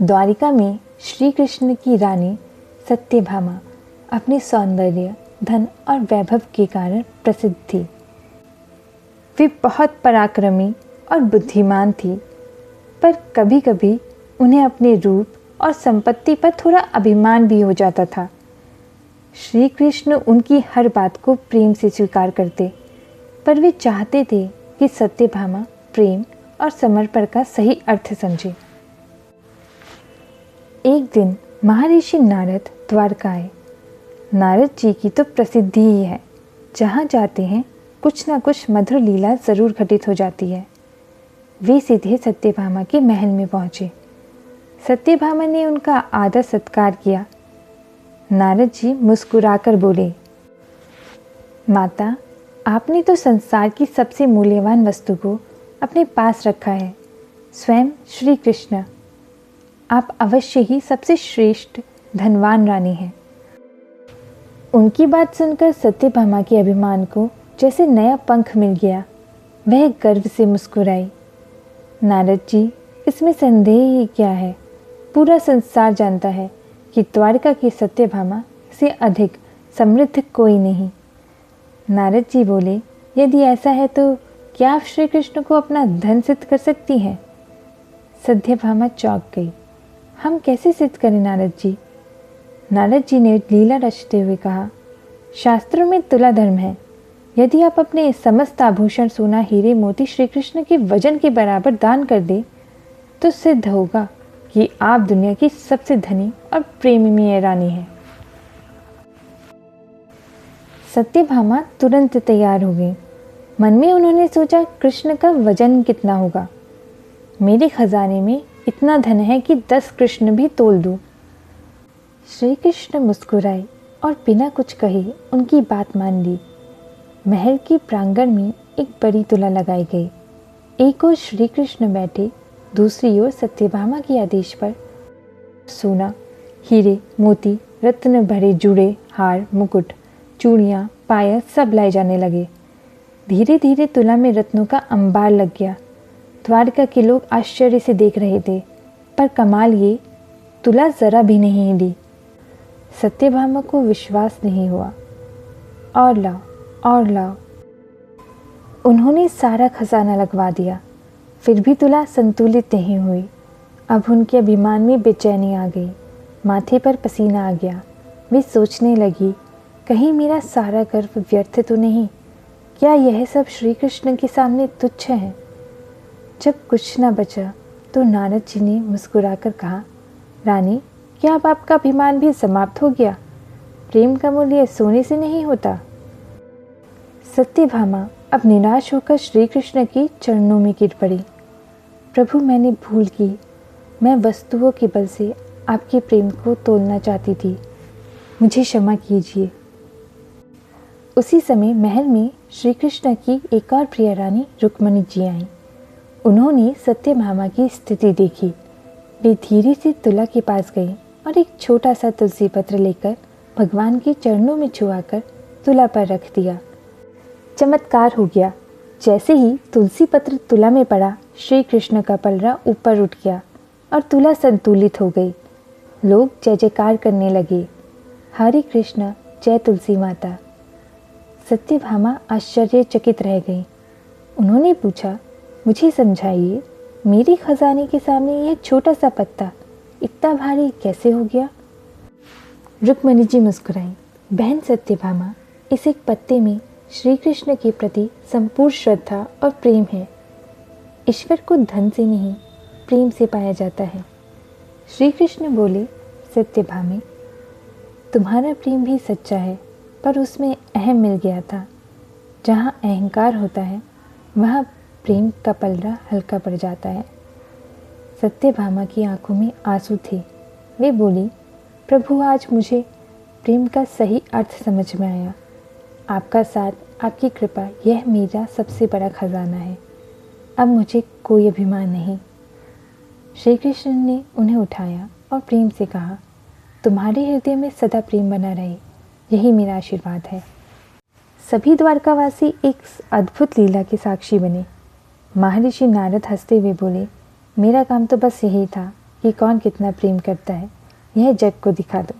द्वारिका में श्री कृष्ण की रानी सत्यभामा अपने सौंदर्य, धन और वैभव के कारण प्रसिद्ध थी। वे बहुत पराक्रमी और बुद्धिमान थी, पर कभी कभी उन्हें अपने रूप और संपत्ति पर थोड़ा अभिमान भी हो जाता था। श्री कृष्ण उनकी हर बात को प्रेम से स्वीकार करते, पर वे चाहते थे कि सत्यभामा प्रेम और समर्पण का सही अर्थ समझे। एक दिन महर्षि नारद द्वारका आए। नारद जी की तो प्रसिद्धि ही है, जहाँ जाते हैं कुछ ना कुछ मधुर लीला ज़रूर घटित हो जाती है। वे सीधे सत्यभामा के महल में पहुँचे। सत्यभामा ने उनका आदर सत्कार किया। नारद जी मुस्कुराकर बोले, माता, आपने तो संसार की सबसे मूल्यवान वस्तु को अपने पास रखा है, स्वयं श्री कृष्ण। आप अवश्य ही सबसे श्रेष्ठ धनवान रानी हैं। उनकी बात सुनकर सत्यभामा के अभिमान को जैसे नया पंख मिल गया। वह गर्व से मुस्कुराई। नारद जी, इसमें संदेह ही क्या है? पूरा संसार जानता है कि द्वारका की सत्यभामा से अधिक समृद्ध कोई नहीं। नारद जी बोले, यदि ऐसा है तो क्या आप श्री कृष्ण को अपना धन सिद्ध कर सकती हैं? सत्यभामा चौंक गई। हम कैसे सिद्ध करें नारद जी? नारद जी ने लीला रचते हुए कहा, शास्त्रों में तुला धर्म है। यदि आप अपने समस्त आभूषण, सोना, हीरे, मोती श्री कृष्ण के वजन के बराबर दान कर दे तो सिद्ध होगा कि आप दुनिया की सबसे धनी और प्रेममयी रानी हैं। सत्यभामा तुरंत तैयार हो गई। मन में उन्होंने सोचा, कृष्ण का वजन कितना होगा? मेरे खजाने में इतना धन है कि 10 कृष्ण भी तोल दूं। श्री कृष्ण मुस्कुराए और बिना कुछ कहे उनकी बात मान ली। महल के प्रांगण में एक बड़ी तुला लगाई गई। एक ओर श्री कृष्ण बैठे, दूसरी ओर सत्यभामा के आदेश पर सोना, हीरे, मोती, रत्न भरे जुड़े हार, मुकुट, चूड़ियाँ, पायल सब लाए जाने लगे। धीरे धीरे तुला में रत्नों का अंबार लग गया। द्वारका के लोग आश्चर्य से देख रहे थे, पर कमाल ये, तुला जरा भी नहीं हिली। सत्यभामा को विश्वास नहीं हुआ। और लाओ, और लाओ। उन्होंने सारा खजाना लगवा दिया, फिर भी तुला संतुलित नहीं हुई। अब उनके अभिमान में बेचैनी आ गई, माथे पर पसीना आ गया। वे सोचने लगी, कहीं मेरा सारा गर्व व्यर्थ तो नहीं? क्या यह सब श्री कृष्ण के सामने तुच्छ है? जब कुछ न बचा तो नारद जी ने मुस्कुराकर कहा, रानी, क्या अब आपका अभिमान भी समाप्त हो गया? प्रेम का मूल्य सोने से नहीं होता। सत्यभामा अब निराश होकर श्री कृष्ण के चरणों में गिर पड़ी। प्रभु, मैंने भूल की। मैं वस्तुओं के बल से आपके प्रेम को तोलना चाहती थी, मुझे क्षमा कीजिए। उसी समय महल में श्री कृष्ण की एक और प्रिय रानी रुक्मिणी जी आईं। उन्होंने सत्यभामा की स्थिति देखी। वे धीरे से तुला के पास गई और एक छोटा सा तुलसी पत्र लेकर भगवान के चरणों में छुआकर तुला पर रख दिया। चमत्कार हो गया। जैसे ही तुलसी पत्र तुला में पड़ा, श्री कृष्ण का पलड़ा ऊपर उठ गया और तुला संतुलित हो गई। लोग जय जयकार करने लगे, हरे कृष्ण, जय तुलसी माता। सत्यभामा आश्चर्यचकित रह गई। उन्होंने पूछा, मुझे समझाइए, मेरे खजाने के सामने यह छोटा सा पत्ता इतना भारी कैसे हो गया? रुक्मिणी जी मुस्कुराई। बहन सत्यभामा, इस एक पत्ते में श्री कृष्ण के प्रति संपूर्ण श्रद्धा और प्रेम है। ईश्वर को धन से नहीं, प्रेम से पाया जाता है। श्री कृष्ण बोले, सत्यभामे, तुम्हारा प्रेम भी सच्चा है, पर उसमें अहम मिल गया था। जहाँ अहंकार होता है वहाँ प्रेम का पलड़ा हल्का पड़ जाता है। सत्यभामा की आंखों में आंसू थे। वे बोली, प्रभु, आज मुझे प्रेम का सही अर्थ समझ में आया। आपका साथ, आपकी कृपा, यह मेरा सबसे बड़ा खजाना है। अब मुझे कोई अभिमान नहीं। श्री कृष्ण ने उन्हें उठाया और प्रेम से कहा, तुम्हारे हृदय में सदा प्रेम बना रहे, यही मेरा आशीर्वाद है। सभी द्वारकावासी एक अद्भुत लीला के साक्षी बने। महर्षि नारद हंसते हुए बोले, मेरा काम तो बस यही था, कि कौन कितना प्रेम करता है, यह जग को दिखा दो।